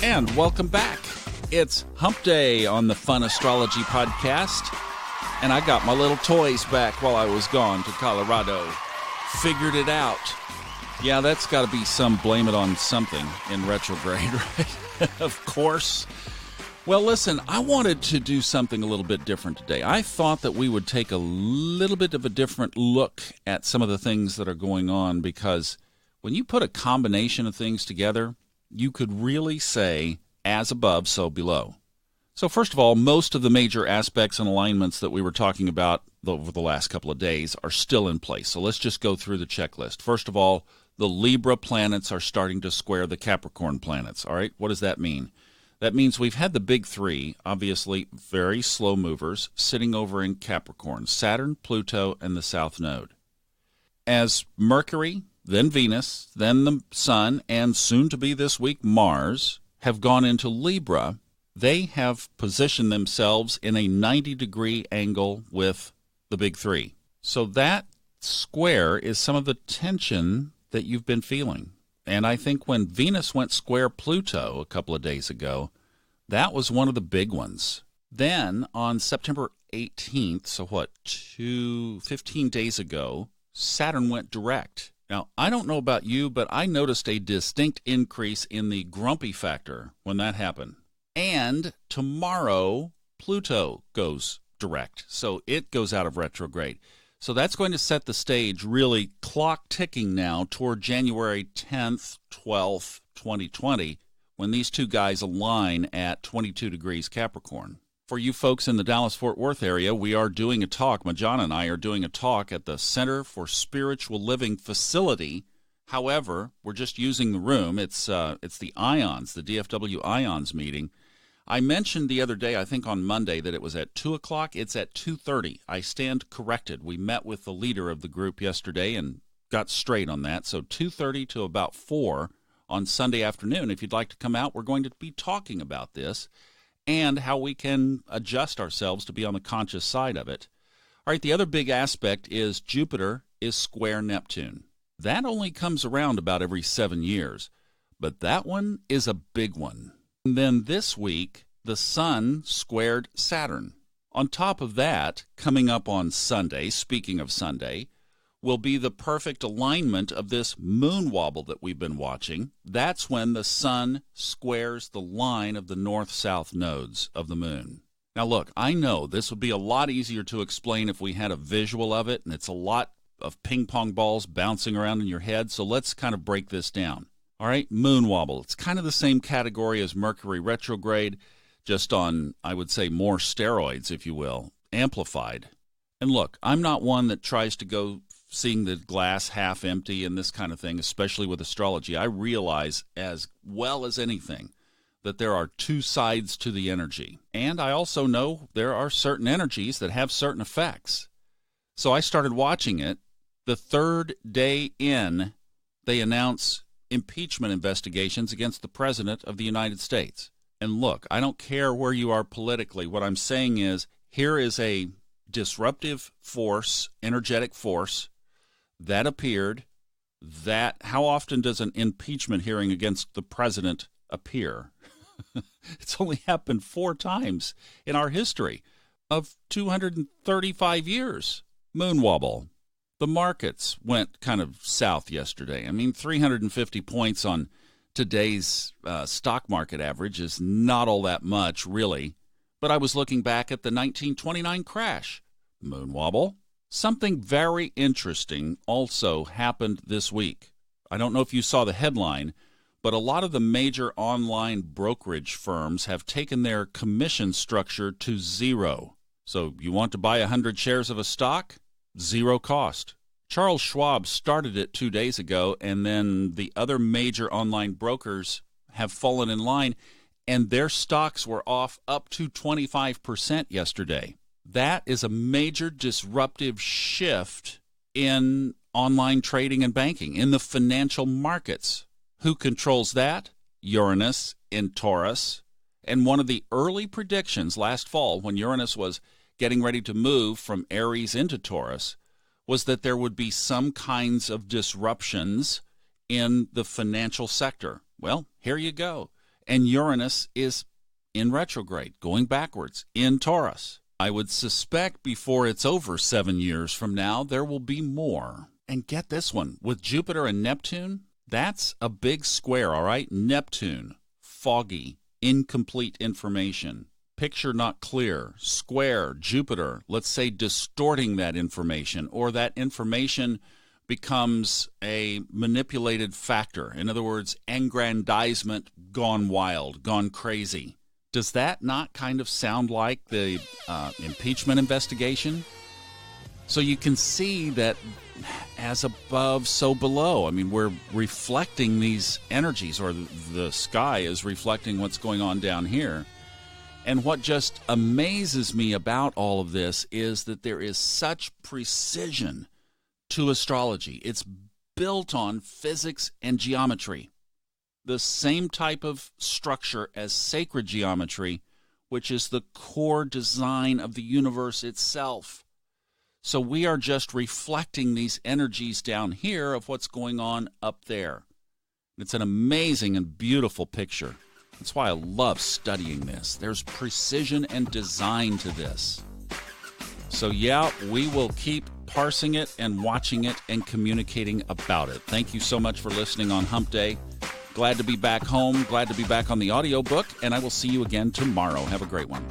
And welcome back. It's Hump Day on the Fun Astrology Podcast, and I got my little toys back while I was gone to Colorado. Figured it out. Yeah, that's got to be some blame it on something in retrograde, right? Of course. Well, listen, I wanted to do something a little bit different today. I thought that we would take a little bit of a different look at some of the things that are going on, because when you put a combination of things together, you could really say, as above, so below. So first of all, most of the major aspects and alignments that we were talking about over the last couple of days are still in place. So let's just go through the checklist. First of all, the Libra planets are starting to square the Capricorn planets. All right, what does that mean? That means we've had the big three, obviously very slow movers, sitting over in Capricorn: Saturn, Pluto, and the South Node. As Mercury, then Venus, then the Sun, and soon to be this week Mars, have gone into Libra, they have positioned themselves in a 90-degree angle with the big three. So that square is some of the tension that you've been feeling. And I think when Venus went square Pluto a couple of days ago, that was one of the big ones. Then on September 18th, so 15 days ago, Saturn went direct. Now, I don't know about you, but I noticed a distinct increase in the grumpy factor when that happened. And tomorrow, Pluto goes direct, so it goes out of retrograde. So that's going to set the stage, really clock ticking now toward January 10th, 12th, 2020, when these two guys align at 22 degrees Capricorn. For you folks in the Dallas-Fort Worth area, we are doing a talk. Majana and I are doing a talk at the Center for Spiritual Living facility. However, we're just using the room. It's the IONS, the DFW IONS meeting. I mentioned the other day, I think on Monday, that it was at 2 o'clock. It's at 2:30. I stand corrected. We met with the leader of the group yesterday and got straight on that. So 2:30 to about 4 on Sunday afternoon. If you'd like to come out, we're going to be talking about this and how we can adjust ourselves to be on the conscious side of it. All right, the other big aspect is Jupiter is square Neptune. That only comes around about every 7 years, but that one is a big one. And then this week, the Sun squared Saturn. On top of that, coming up on Sunday, speaking of Sunday, will be the perfect alignment of this Moon Wobble that we've been watching. That's when the Sun squares the line of the north-south nodes of the Moon. Now look, I know this would be a lot easier to explain if we had a visual of it, and it's a lot of ping-pong balls bouncing around in your head, so let's kind of break this down. All right, Moon Wobble. It's kind of the same category as Mercury Retrograde, just on, I would say, more steroids, if you will, amplified. And look, I'm not one that tries to go seeing the glass half empty and this kind of thing, especially with astrology. I realize as well as anything that there are two sides to the energy. And I also know there are certain energies that have certain effects. So I started watching it. The third day in, they announce impeachment investigations against the President of the United States. And look, I don't care where you are politically. What I'm saying is, here is a disruptive force, energetic force, that appeared. That, how often does an impeachment hearing against the president appear? It's only happened 4 times in our history of 235 years. Moon Wobble. The markets went kind of south yesterday. I mean, 350 points on today's stock market average is not all that much, really. But I was looking back at the 1929 crash. Moon Wobble. Something very interesting also happened this week. I don't know if you saw the headline, but a lot of the major online brokerage firms have taken their commission structure to 0. So you want to buy 100 shares of a stock? 0 cost. Charles Schwab started it 2 days ago, and then the other major online brokers have fallen in line, and their stocks were off up to 25% yesterday. That is a major disruptive shift in online trading and banking, in the financial markets. Who controls that? Uranus in Taurus. And one of the early predictions last fall, when Uranus was getting ready to move from Aries into Taurus, was that there would be some kinds of disruptions in the financial sector. Well, here you go. And Uranus is in retrograde, going backwards, in Taurus. I would suspect before it's over 7 years from now, there will be more. And get this one, with Jupiter and Neptune, that's a big square, all right? Neptune, foggy, incomplete information, picture not clear, square, Jupiter, let's say distorting that information, or that information becomes a manipulated factor. In other words, aggrandizement gone wild, gone crazy. Does that not kind of sound like the impeachment investigation? So you can see that as above, so below. I mean, we're reflecting these energies, or the sky is reflecting what's going on down here. And what just amazes me about all of this is that there is such precision to astrology. It's built on physics and geometry. The same type of structure as sacred geometry, which is the core design of the universe itself. So we are just reflecting these energies down here of what's going on up there. It's an amazing and beautiful picture. That's why I love studying this. There's precision and design to this. So yeah, we will keep parsing it and watching it and communicating about it. Thank you so much for listening on Hump Day. Glad to be back home. Glad to be back on the audiobook, and I will see you again tomorrow. Have a great one.